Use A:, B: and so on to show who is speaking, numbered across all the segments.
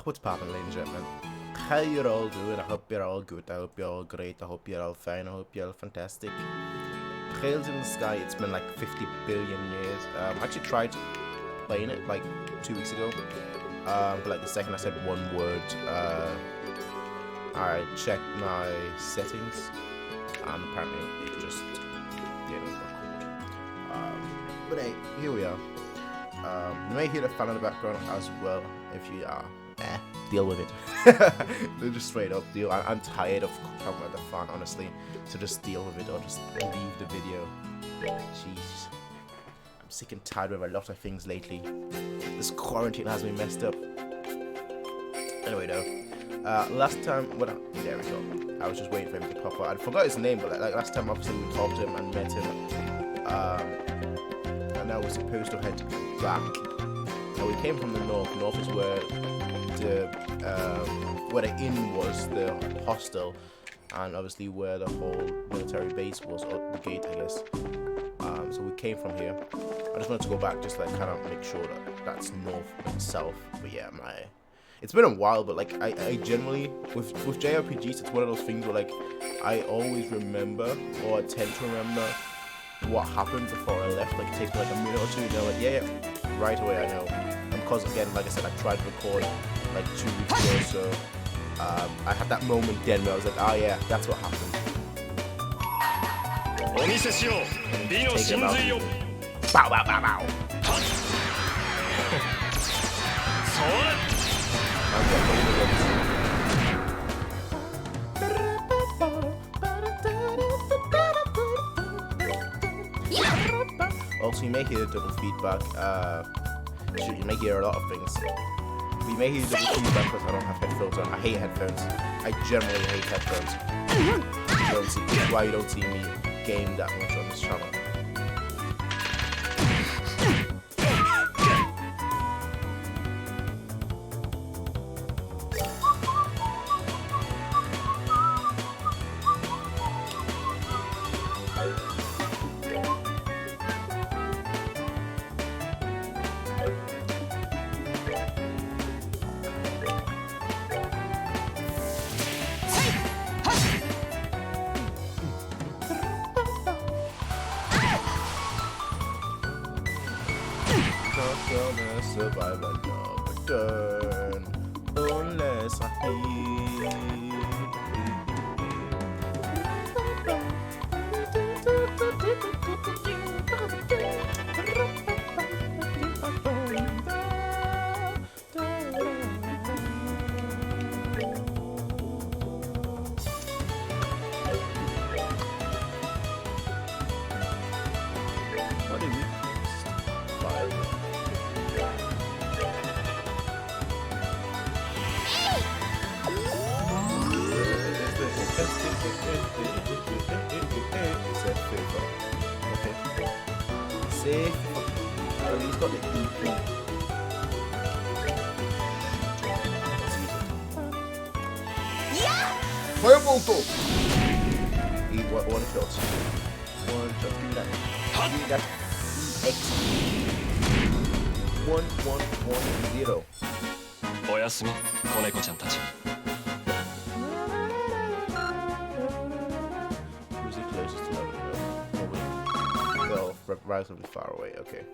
A: What's poppin', ladies and gentlemen? How you all doing? I hope you're all good. I hope you're all great. I hope you're all fine. I hope you're all fantastic. Trails in the Sky, it's been like 50 billion years. I actually tried playing it like 2 weeks ago. But like the second I said one word, I checked my settings and apparently it just didn't record. But hey, here we are. You may hear the fan in the background as well. If you are, deal with it. Just straight up deal. I'm tired of talking about the fan, honestly. So just deal with it or just leave the video. Jeez. I'm sick and tired of a lot of things lately. This quarantine has me messed up. Anyway though, last time, there we go. I was just waiting for him to pop out. I forgot his name, but like last time obviously we talked to him and met him. And now we're supposed to head back. Now we came from the north. North is where the inn was, the hostel, and obviously where the whole military base was, or the gate, I guess. So we came from here. I just wanted to go back, just like kind of make sure that that's north and south. But yeah, it's been a while, but like I generally with JRPGs, it's one of those things where like I always remember, or I tend to remember what happened before I left. Like it takes me like a minute or two, you know, like yeah, right away I know. And because again, like I said, I tried to record like 2 weeks ago, so I had that moment then where I was like, oh yeah, that's what happened. Bow, bow, bow, bow. Also, you may hear double feedback. You may hear a lot of things. You may hear double feedback because I don't have headphones on. I hate headphones. I generally hate headphones. That's why you don't see me game that much on this channel. Gonna survive another turn unless I heal. What did we safe. Oh, he's got the EP. Fireball top! He one shot. One shot, do that. Do that. EX. 1110.
B: おやすみ、子猫ちゃんたち。
A: Who's the closest to level? Nobody. Well, relatively far away, okay.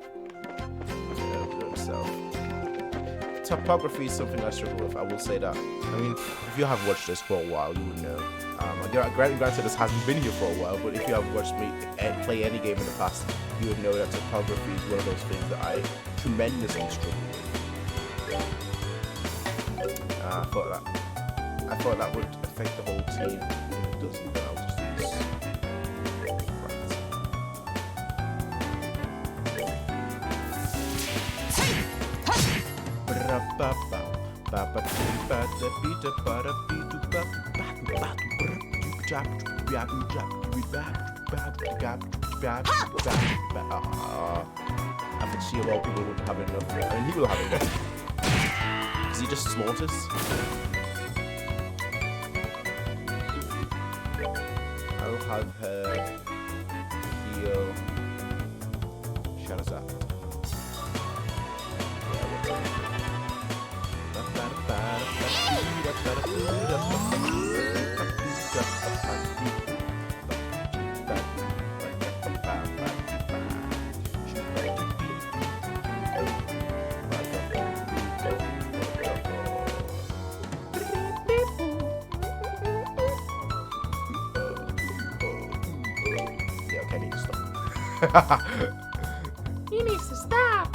A: So, topography is something I struggle with, I will say that. I mean, if you have watched this for a while, you would know. Granted, this hasn't been here for a while, but if you have watched me play any game in the past, you would know that topography is one of those things that I tremendously struggle with. I thought that would affect the whole team. It doesn't, but I'll just use I could see a lot of people would have enough. I mean, he will have enough. Because he just slaughters. I'll have her heal Shadowzap. Yeah, what's He needs to stop.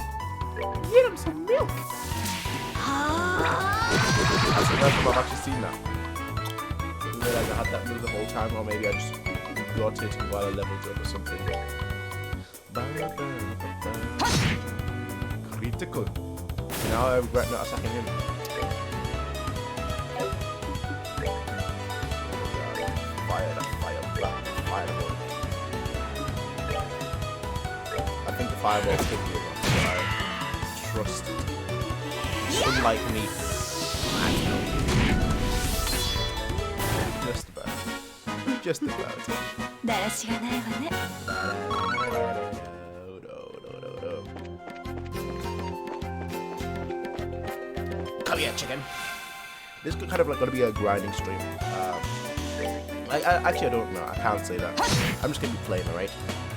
A: Get him some milk. That's the first time I've actually seen that. I didn't realize I had that move the whole time, or maybe I just got it while I leveled up or something. Critical. Now I regret not attacking him. Fire. I think the fireball could be enough, so I trust it. Unlike me. Just about. Come here, chicken. This is kind of like going to be a grinding stream. Actually, I don't know. I can't say that. I'm just going to be playing, alright?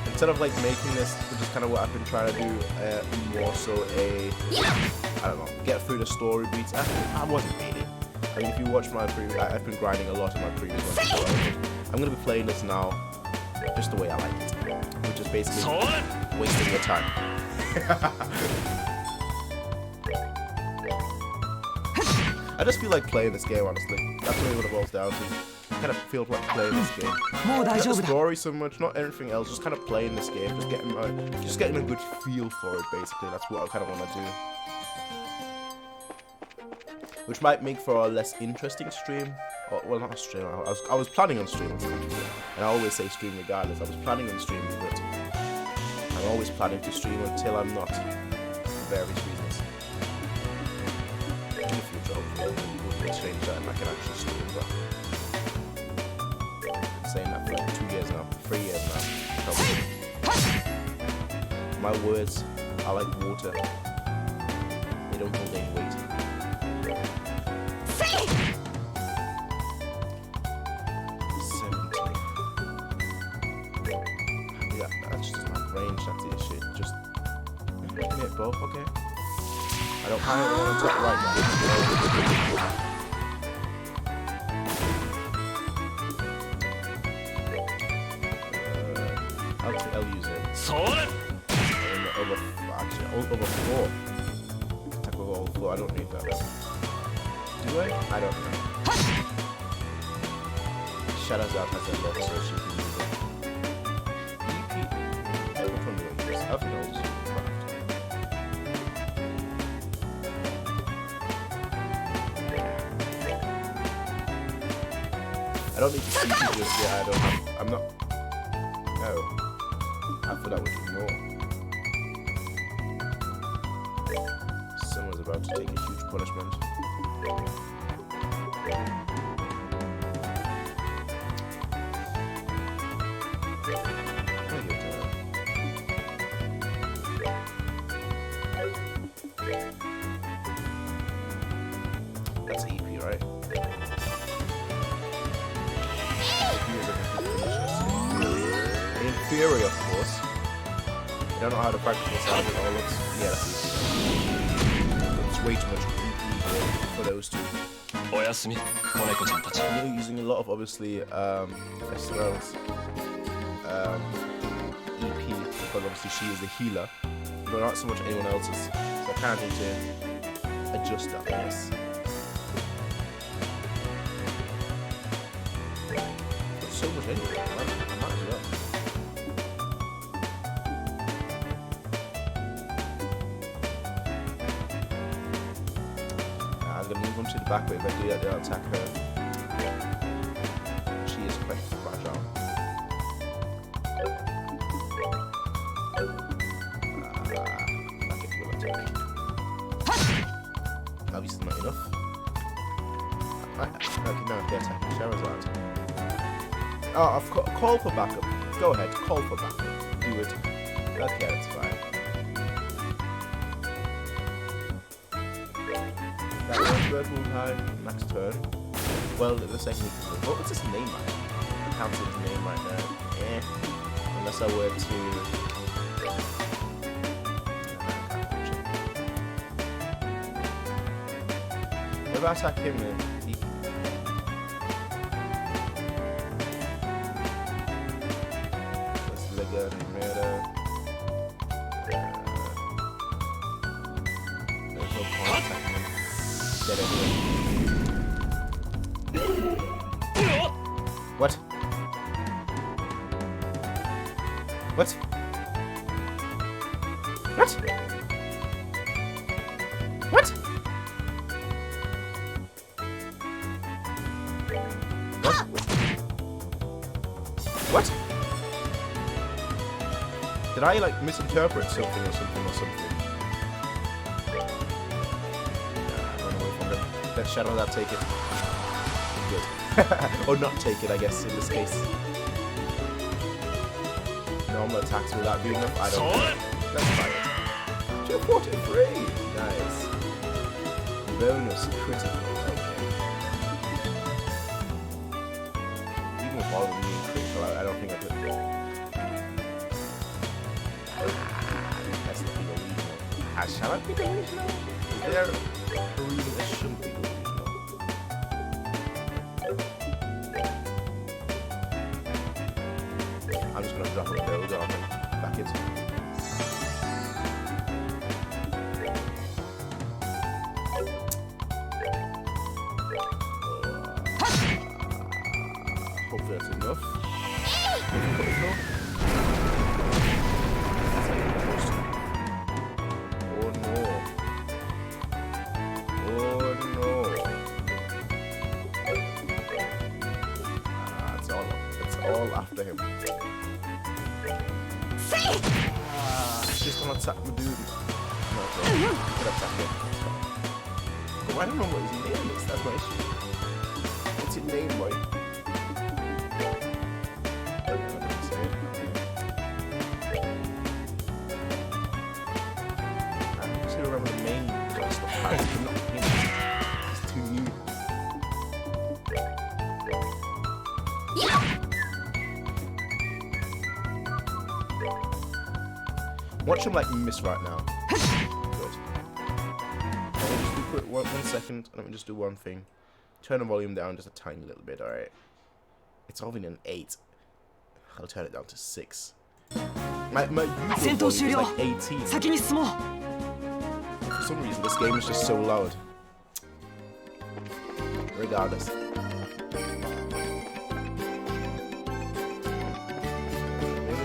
A: Instead of like making this, which is kind of what I've been trying to do, more so I don't know, get through the story beats. I wasn't really. I mean, if you watch my previous, I've been grinding a lot in my previous ones. So I'm going to be playing this now just the way I like it, which is basically wasting your time. I just feel like playing this game, honestly. That's really what it boils down to. I kind of feel like playing this game. Not the story so much, not anything else, just kind of playing this game, just getting a good feel for it, basically. That's what I kind of want to do. Which might make for a less interesting stream. Or, well, not a stream. I was planning on streaming, and I always say stream regardless. I was planning on streaming, but I'm always planning to stream until I'm not, for various reasons. In the future, hopefully, we'll change that and I can actually stream. But I've been saying that for like 2 years now, 3 years now. Probably. My words are like water. They don't hold any weight. That's the issue. Just hit both, okay? I don't kind of want to talk right now. I'll use it. Over 4. Attack over all 4. I don't need that. Do I? I don't know. Shadows out has a lot, so she can use it. I don't need to see you just yet. I'm not. No. I thought that would do more. Someone's about to take a huge punishment. That's EP, right? In theory, of course. I don't know how the practical side of it all looks. Yeah, that's easy. It's way too much for those two. And you're using a lot of, obviously, Esmeralda's EP, because obviously she is a healer, but not so much anyone else's. So I kind of need to adjust that, I guess. So much anyway. I might as well. I'm gonna move on to the back, but if I do that, they'll attack her. She is quite fragile. Back it will attack. Obviously not enough. Okay, no, they attack Charizard. Oh, I've called for backup. Go ahead, call for backup. Do it. Okay, that's fine. That was Red Bull high. Next turn. Well, the second you can. What's his name, man? I can't see his name right now. Unless I were to. If I attack him, he. Let's look at him. There's no point attacking him. Dead anyway. What? What? What? What? What? What? Did I like misinterpret something or something or something? Run away from them. Let Shadow that take it. Good. Or not take it, I guess, in this case. Normal attacks without doing enough. I don't know. Let's try it. 243! Nice. Bonus critical. Okay. Even with all of them being critical, I don't think I could. That's not the original. Shall I pick the original? Is there a reason I shouldn't pick the original? I'm just gonna drop a build on and back it. Hopefully that's enough. That's like almost. Oh no. Oh no. It's all after him. It's just gonna attack the dude. No, okay. You can attack him. But I don't know what his name is. That's my issue. What's his name, boy? I just remember the main class of cards, but not him. He's too new. Watch him like miss right now. Good. Let me just do quick 1 second. Let me just do one thing. Turn the volume down just a tiny little bit. All right. It's only an 8. I'll turn it down to 6. My usual volume is like 18. For some reason, this game is just so loud. Regardless.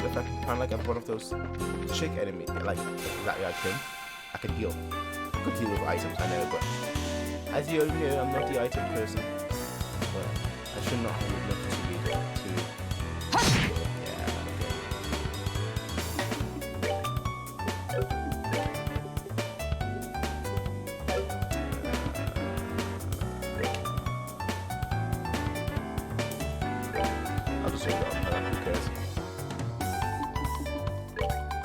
A: I can find like one of those chick enemies, like that I can heal. I could heal with items, I know, but as you know, I'm not the item person. But I should not have enough to be able to. Yeah. I'll just hold it up. Who cares?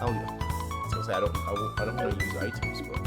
A: Oh yeah. So I don't want to use items, but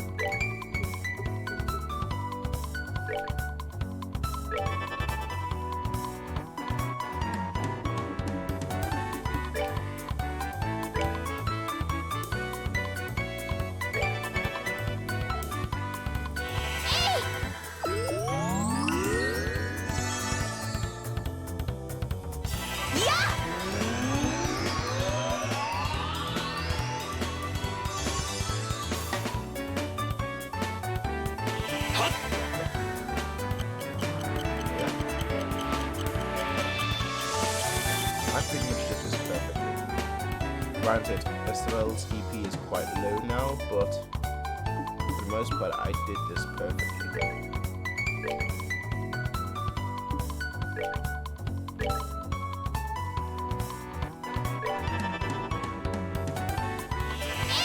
A: granted, Estel's EP is quite low now, but for the most part, I did this perfectly.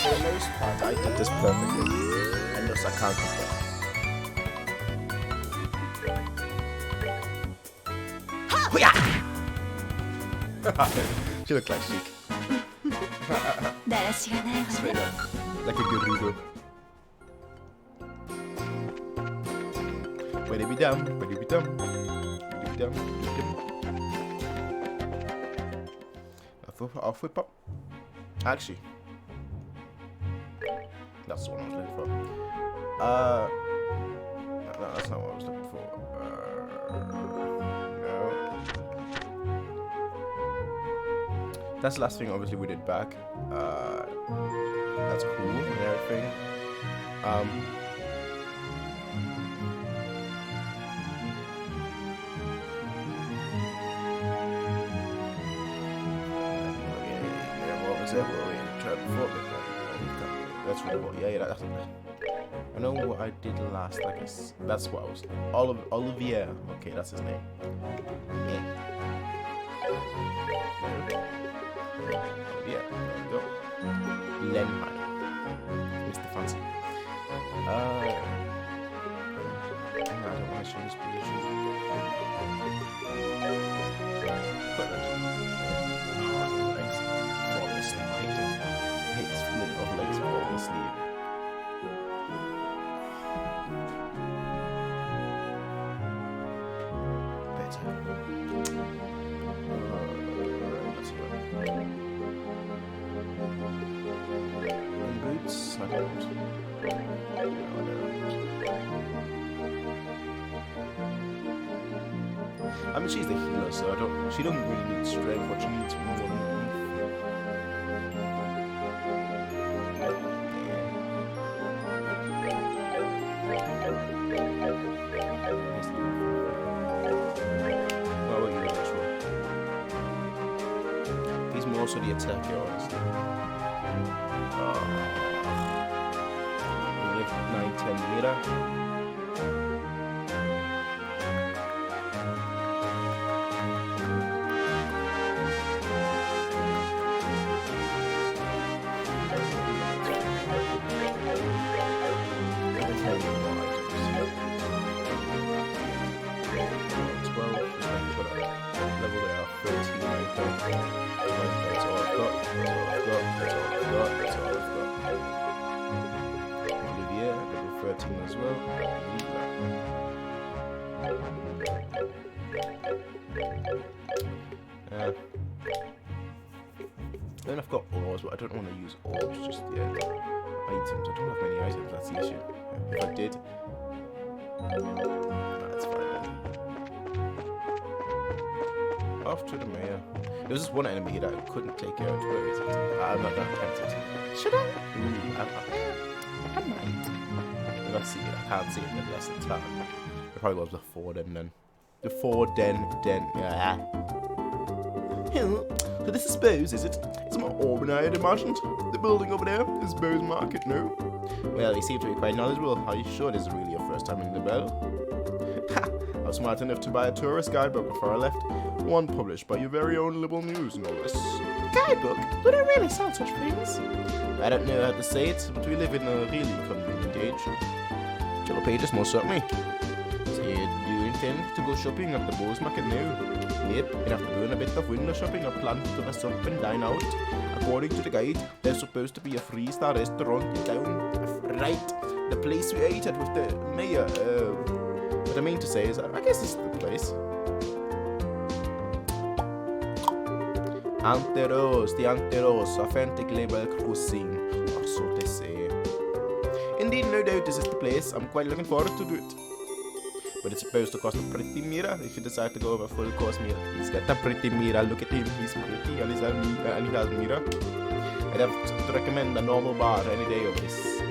A: For the most part, I did this perfectly, and thus I can't complain. She looked like Sheik. Straight up, like a Gerudo. Ready be dumb, ready be dumb. down. Off whip up. Actually, that's the one I was looking for. No, that's not what I was looking for. No. That's the last thing, obviously, we did back. That's cool and everything. That's really what, yeah, that's it. I know what I did last, I guess. That's what I was. Olivier. Okay, that's his name. Yeah. Yeah, there we go. Lenheim. Mr. Fancy. I don't want to change position. Equipment. Legs. Falling asleep. I hate this feeling of legs falling asleep. Better. Let's go. And boots. I don't. I mean, she's the healer, so she doesn't really need strength, but she needs more than he's more so the attacker, honestly. We live 9-10 meter. As well. Then I've got ores, but I don't want to use ores just yet. Items. I don't have many items, that's the issue. If I did, that's fine then. Off to the mayor. There was this one enemy that I couldn't take out. Where is it? I'm not gonna attempt it. Should I? I might. Let's see it. I can't see it in less than time. It probably was before then. Before then. Yeah. So this is Bose, is it? It's more urban, I had imagined. The building over there is Bose Market, no? Well, you seem to be quite knowledgeable. Are you sure this is really your first time ringing the bell? Ha! I was smart enough to buy a tourist guidebook before I left. One published by your very own Liberal News, no less. Guidebook? Do they really sell such things? I don't know how to say it, but we live in a really convenient age. Yellow pages, most certainly. So do you intend to go shopping at the Bose Market now? Yep, and after doing a bit of window shopping, I plan to rest up and dine out. According to the guide, there's supposed to be a 3-star restaurant in town. Right, the place we ate at with the mayor. What I mean to say is, I guess this is the place. Anteros, the Anteros, authentic label cuisine, or so they say. Indeed, no doubt this is the place. I'm quite looking forward to do it. But it's supposed to cost a pretty mira if you decide to go over a full course meal. He's got a pretty mira. Look at him. He's pretty and he has mira. I'd have to recommend a normal bar any day of this.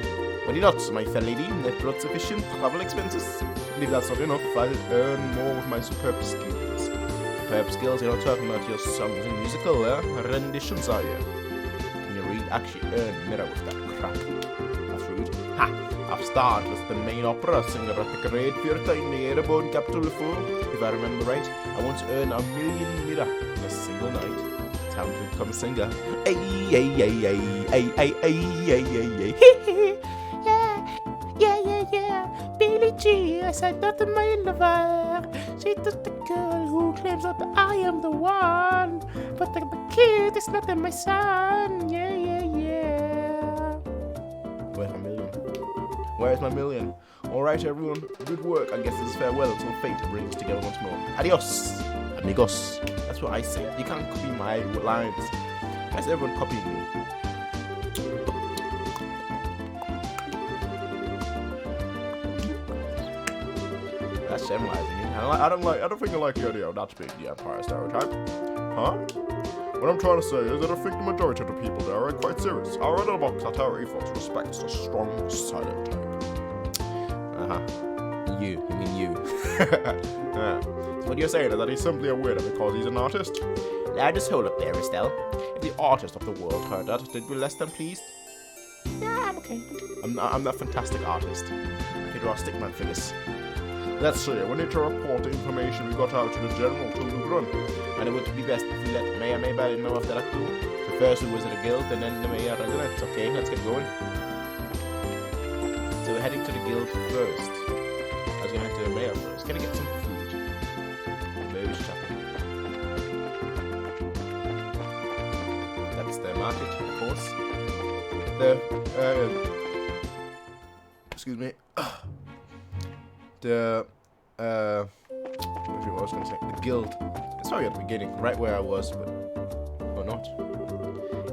A: But you're not, my fair lady. Net brought sufficient travel expenses. And if that's not enough, I'll earn more with my superb skills. Superb skills, you're not talking about your songs and musical renditions, are you? Can you really actually earn mira with that crap? That's rude. Ha! I've started as the main opera singer at the Great Theatre in the airborne capital of Fu. If I remember right, I once earned 1 million mira in a single night. Time to become a singer. Ay, ay, ay, ay, ay, ay, ay, ay, ay, ay. Yeah. Billie G, I said that in my lover. She's just the girl who claims that I am the one. But the kid is not my son. Yeah. Where's my million? Where's my million? Alright, everyone. Good work. I guess this is farewell until fate brings us together once more. Adios, amigos. That's what I say. You can't copy my lines. Why is everyone copying me? That's generalizing. I don't think I like the idea of not being the Empire stereotype. Huh? What I'm trying to say is that I think the majority of the people there are quite serious. I read about that our ethos respects the strong silent type. You mean you. So what you're saying is that he's simply a weirdo because he's an artist? Now just hold up there, Estelle. If the artist of the world heard that, they'd be less than pleased. Yeah, I'm okay. I'm that fantastic artist. Okay, do I stick my fingers? Let's see, we need to report the information we got out to the general to run. And it would be best if we let Mayor Maybell know after that too. So first we visit the guild and then the mayor residence. Okay, let's get going. So we're heading to the guild first. I was gonna head to the mayor first. Can I get some food? Maybe shopping. That's the market, of course. Excuse me. What was I gonna say? The guild. It's probably at the beginning, right where I was, but or not.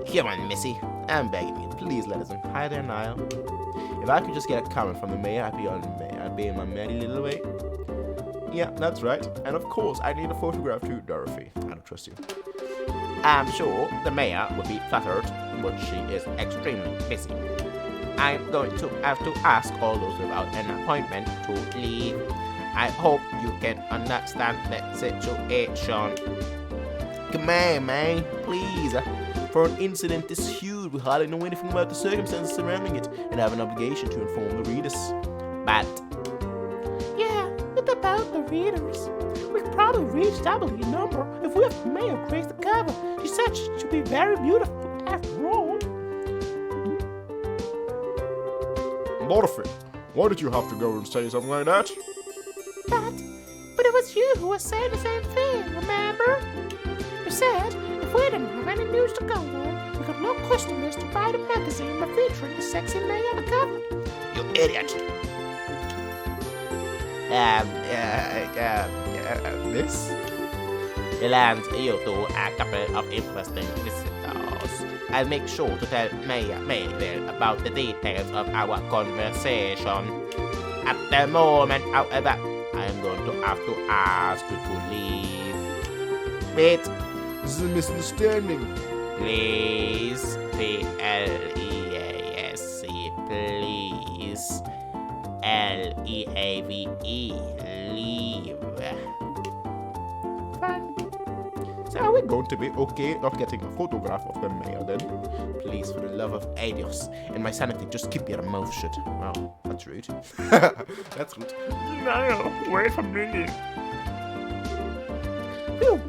A: Come on, Missy. I'm begging you. Please let us in. Hi there, Niall. If I could just get a comment from the mayor, I'd be in my merry little way. Yeah, that's right. And of course, I need a photograph too, Dorothy. I don't trust you. I'm sure the mayor would be flattered, but she is extremely busy. I'm going to have to ask all those without an appointment to leave. I hope you can understand the situation. Come on, man, please. For an incident this huge, we hardly know anything about the circumstances surrounding it and have an obligation to inform the readers. But yeah, what about the readers? We could probably reach double the number if we have the mayor grace the cover. She said she should be very beautiful after all.
C: Dorothy, why did you have to go and say something like that?
D: But it was you who was saying the same thing, remember? You said if we didn't have any news to go on, we could look customers to buy the magazine by featuring the sexy May on the cover.
A: You idiot! This? The land you do a couple of interesting visitors. I'll make sure to tell Mayor Maybell about the details of our conversation. At the moment, however, I am going to have to ask you to leave. Wait,
C: This is a misunderstanding.
A: please. P-L-E-A-S-C, please. L-E-A-V-E, leave.
D: Fine.
A: So are we going to be okay not getting a photograph of the mayor then? Please, for the love of Adios and my sanity, just keep your mouth shut. Wow, that's rude. That's rude.
D: No, wait for me. Phew.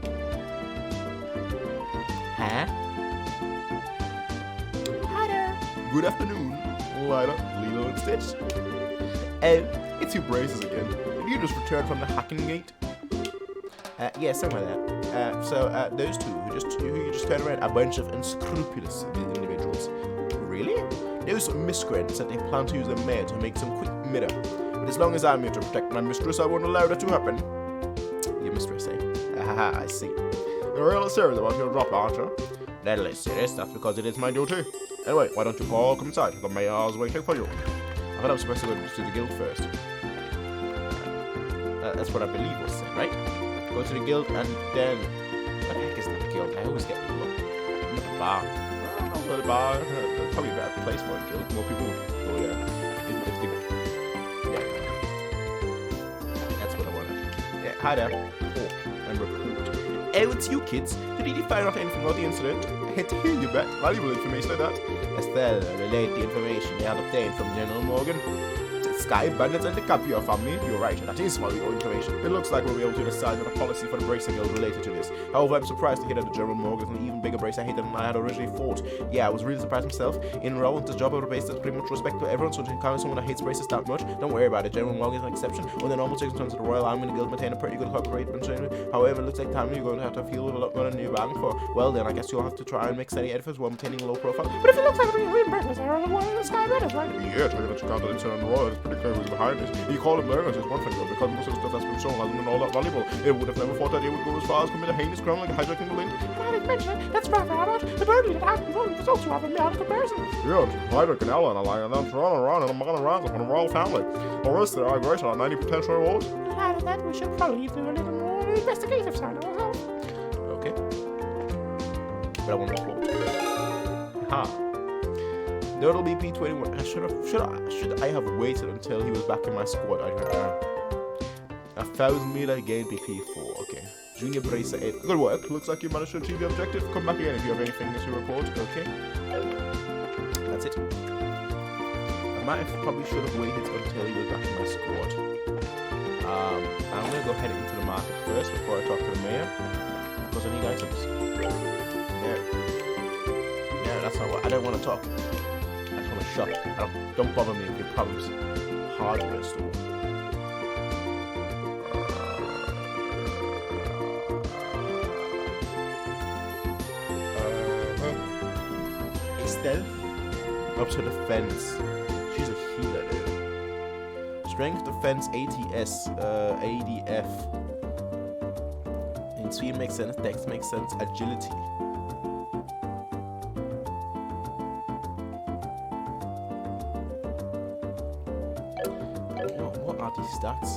A: Huh?
D: Hi there.
C: Good afternoon, Lila, Lilo, and Stitch.
A: It's you braces again. Did you just return from the hacking gate? Yeah, something like that. So those two who you just turned around, a bunch of unscrupulous individuals. Really? Those miscreants said they plan to use the mayor to make some quick mirror. But as long as I'm here to protect my mistress, I won't allow that to happen. Your mistress, eh? Haha, I see.
C: You're really serious about your drop, aren't you?
A: Deadly serious, that's because it is my duty. Anyway, why don't you all come inside? The mayor's waiting for you. I thought I was supposed to go to the guild first. That's what I believe was said, right? Go to the guild and then... What the heck is that guild? I always get lost. Not a bar.
C: Not a bar.
A: Probably a better place for a guild. More people would go there. Yeah. That's what I wanted. Yeah, hi there. Talk and report. Oh, it's you kids. Did you find out anything about the incident? I hate to hear you back. Valuable information like that. Estelle, relate the information they had obtained from General Morgan. Sky Bandits and the Capio family. You're right, that is valuable information. It looks like we'll be able to decide on a policy for the Bracer Guild related to this. However, I'm surprised to hear that the General Morgan is an even bigger bracer hate than I had originally thought. Yeah, I was really surprised myself. In role with the job of a bracer, pretty much respect to everyone, so to encounter someone that hates bracers that much, don't worry about it. General Morgan is an exception. Under normal circumstances, the Royal Army and the Guild maintain a pretty good cooperation. However, it looks like time you're going to have to feel with a lot more than you're bargaining for. Well, then I guess you'll have to try and make steady efforts while maintaining a low profile.
D: But if it looks like the green breakfast are the one in the Sky Bandits, right?
C: Yeah, taking into account that it's on the Royal, it's pretty really clear who's behind it. He called him learners is one thing, though, because most of the stuff that's been shown hasn't been all that valuable. It would have never thought that he would go as far as commit a heinous crime like hijacking the link.
D: Now that you mention it, that's rather odd. The birdie that happened was also rather beyond comparison.
C: Yeah, Hydra and Ella and I like, and then running around in a man around on a royal family. Or else there are great on 90 potential rewards.
D: Out of that, we should probably do a little more investigative side of ourselves.
A: Okay. But I want to quote. Ha. Nodal BP21. Should I have waited until he was back in my squad? I don't know. 1,000 meter gain BP4. Okay. Junior Bracer 8. Good work. Looks like you managed to achieve your objective. Come back again if you have anything to report. Okay. That's it. I probably should have waited until he was back in my squad. I'm gonna go head into the market first before I talk to the mayor. Because I need items. Yeah, that's not what I don't want to talk. I just want to shop. Don't bother me with your problems. Hardware store. Stealth. Up to defense. She's a healer, dude. Strength, defense, ATS, ADF. And speed makes sense. Dex makes sense. Agility. What are these stats?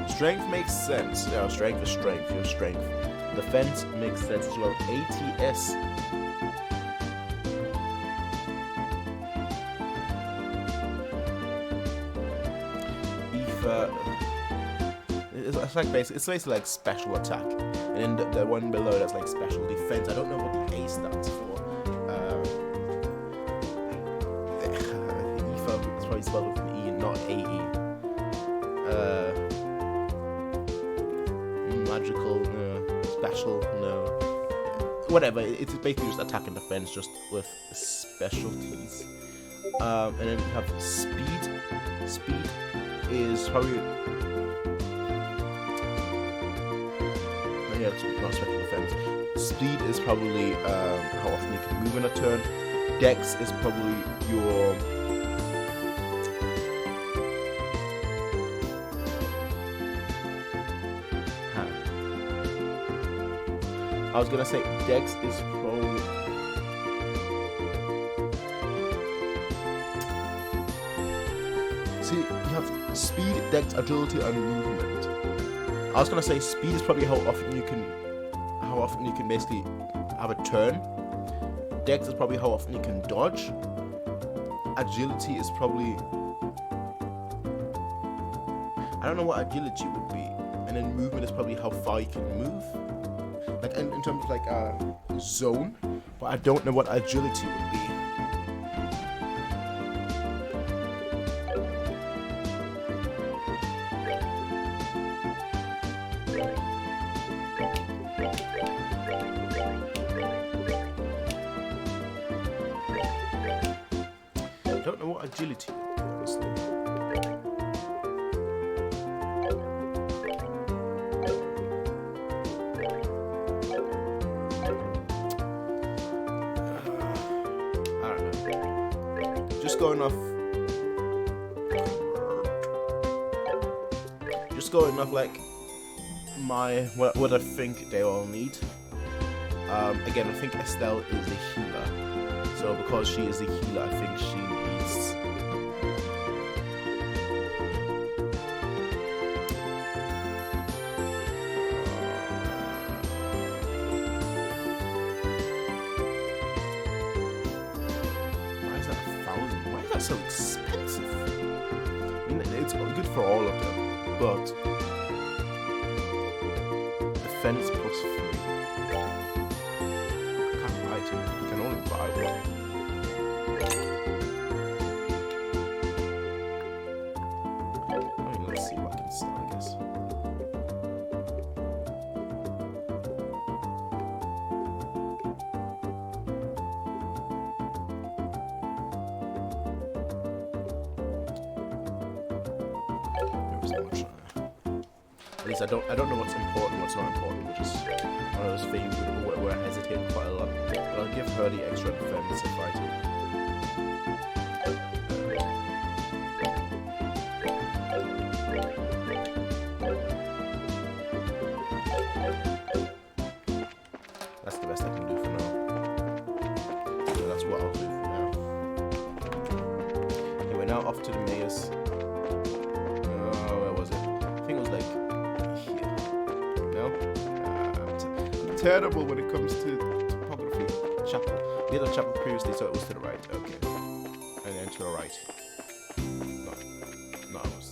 A: Strength makes sense. Yeah, strength is strength. Your strength. Defense makes sense as well. ATS. It's like basically like special attack, and then the one below that's like special defense. I don't know what the A stands for. EFA is probably spelled with an E and not AE. Magical, no. Special, no. Whatever. It's basically just attack and defense, just with specialties. And then you have speed. Speed is probably. Yeah, it's not special defense. Speed is probably how often you can move in a turn. Dex is probably your. I was gonna say Dex is probably. See, you have speed, Dex, agility, and movement. I was gonna say speed is probably how often you can basically have a turn. Dex is probably how often you can dodge. Agility is probably. I don't know what agility would be, and then movement is probably how far you can move. Like in terms of like zone, but I don't know what agility would be. I don't know what agility would be, honestly. Just going off like what I think they all need. Again, I think Estelle is a healer, so because she is a healer, I think she needs. So expensive. I mean, it's good for all of them, but defense plus 3. I can't buy 2. I can only buy 1. I mean, let's see what I can sell, I guess. At least I don't know what's important, what's not important, which is one of those things where I hesitate quite a lot. But I'll give her the extra defense if I do. now off to the mayor's. Where was it? I think it was like here. No?
C: I'm terrible when it comes to topography.
A: Chapel. The other chapel previously, so it was to the right. Okay. And then to the right. No, it was.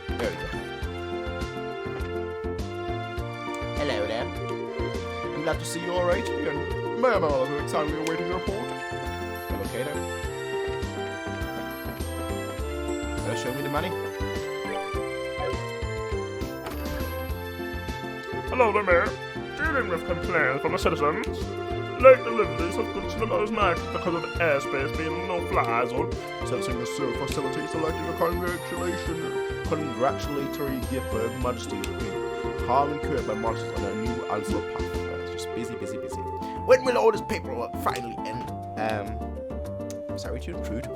A: There we go. Hello there.
C: I'm glad to see you alright. And may I know I'm excitedly awaiting your report.
A: I'm okay now. Show me the money.
C: Hello there, Mayor. Dealing with complaints from the citizens. Late deliveries of goods to the Lot's market because of the airspace being a no-fly zone. Citizen reserve facility selecting a
A: Congratulatory gift for Her Majesty the Queen. Harm incurred by monsters on a new Alpha path. Just busy. When will all this paperwork finally end? Sorry to intrude.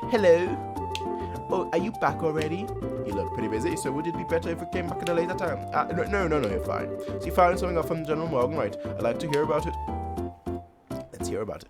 A: Hello. Oh, are you back already? You look pretty busy, so would it be better if we came back at a later time? No, you're fine. So you found something up from General Morgan, right? I'd like to hear about it. Let's hear about it.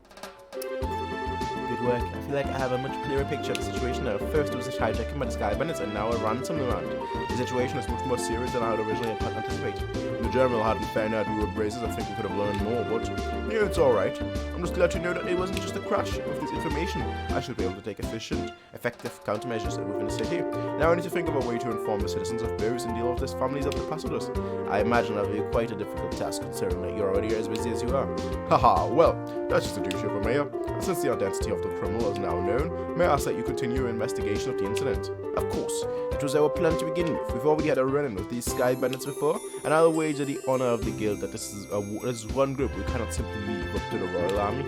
A: Good work. I feel like I have a much clearer picture of the situation now. First it was a hijacking by the Sky Bandits, and now a ransom demand. The situation is much more serious than I had originally anticipated. If the General hadn't found out we were braces, I think we could have learned more, but yeah, it's alright. I'm just glad to know that it wasn't just a crash with this information. I should be able to take efficient, effective countermeasures within the city. Now I need to think of a way to inform the citizens of Paris and deal with the families of the passengers. I imagine that'll be quite a difficult task, considering that you're already as busy as you are. Haha, well, that's just the duty of a mayor. Since the identity of the criminal is now known, may I ask that you continue your investigation of the incident? Of course. It was our plan to begin with. We've already had a run-in with these Sky Bandits before, and I'll wager the honor of the guild that this is one group we cannot simply leave up to the Royal Army.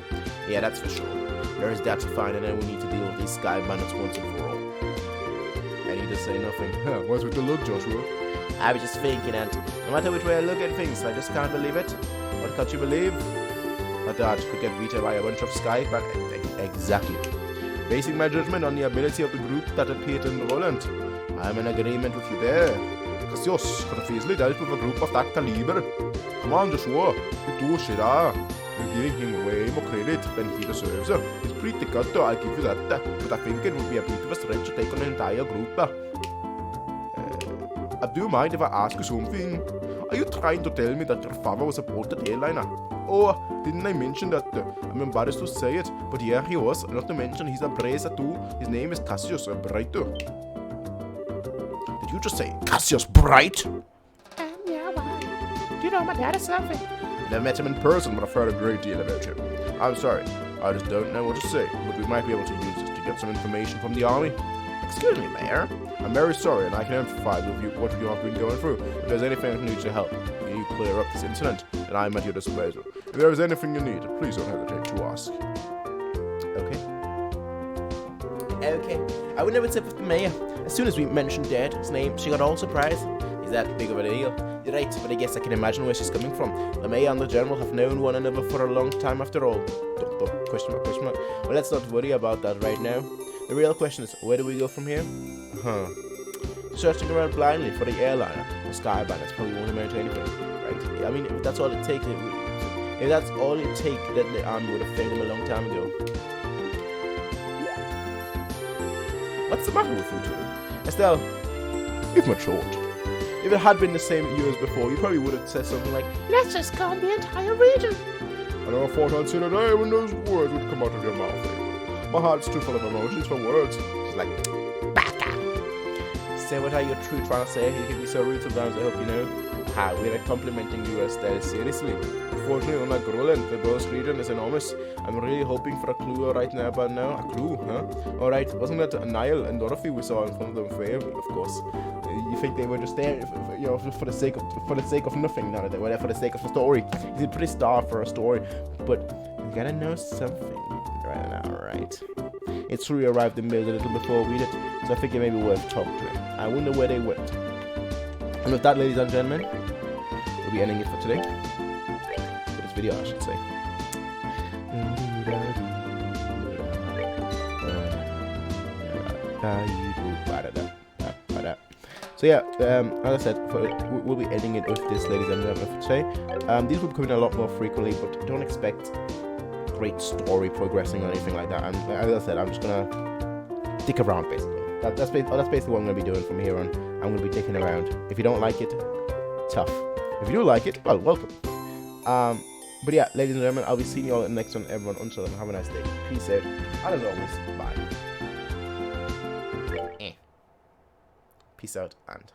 A: Yeah, that's for sure. There is that to find, and then we need to deal with these Sky Bandits once and for all. And he just say nothing.
C: What's with the look, Joshua?
A: I was just thinking that no matter which way I look at things, I just can't believe it. What can't you believe? That dad could get beaten by a bunch of Sky Bandits. Exactly. Basing my judgment on the ability of the group that appeared in Roland. I'm in agreement with you there. Cassius could have easily dealt with a group of that caliber. Come on, Joshua. You do shit. You're giving him way more credit than he deserves. He's pretty good though, I'll give you that. But I think it would be a bit of a stretch to take on an entire group. Do you mind if I ask you something? Are you trying to tell me that your father was a bolted airliner? Oh, didn't I mention that? I'm embarrassed to say it, but yeah, he was. Not to mention he's a bracer too. His name is Cassius Bright. Did you just say Cassius Bright?
D: Yeah, why? Do you know my dad or something?
A: Never met him in person, but I've heard a great deal about him. I'm sorry, I just don't know what to say, but we might be able to use this to get some information from the army. Excuse me, Mayor. I'm very sorry, and I can empathize with you what you have been going through. If there's anything that needs your help, you clear up this incident, then I'm at your disposal. If there is anything you need, please don't hesitate to ask. Okay, I wonder what's up with the Mayor. As soon as we mentioned Dad's name, she got all surprised. Is that big of a deal? You're right, but I guess I can imagine where she's coming from. The Mayor and the General have known one another for a long time after all. Question mark. Well, let's not worry about that right now. The real question is, where do we go from here? Searching around blindly for the airliner or Sky Bandits probably won't amount to anything, right? I mean, if that's all it takes, then the army would have failed him a long time ago. What's the matter with you two? Estelle, you've matured. If it had been the same years before, you probably would have said something like,
D: let's just go on the entire region.
C: I never thought I'd see a day when those words would come out of your mouth. My heart's too full of emotions for words.
A: She's like, baka. Say what are you true trying to say? You can be so rude sometimes, I hope you know. We're complimenting you, Estelle, seriously. Unfortunately, unlike Roland, the Ghost region is enormous. I'm really hoping for a clue right now, but no, a clue, huh? Alright, wasn't that Niall and Dorothy we saw in front of them frame, of course? You think they were just there, for the sake of nothing? No, they were there for the sake of the story. He's pretty starved for a story, but you gotta know something right now, right? It's true he arrived in Mills a little before we did, so I think it may be worth talking to him. I wonder where they went. And with that, ladies and gentlemen, we'll be ending it for today. For this video, I should say. So yeah, as I said, we'll be ending it with this, ladies and gentlemen, for today. These will be coming a lot more frequently, but don't expect great story progressing or anything like that. And as I said, I'm just gonna dick around basically. That's basically what I'm gonna be doing from here on. I'm gonna be dicking around. If you don't like it, tough. If you do like it, well, welcome. But yeah, ladies and gentlemen, I'll be seeing you all in the next one. Everyone, until then, have a nice day. Peace out. And as always, bye. Peace out and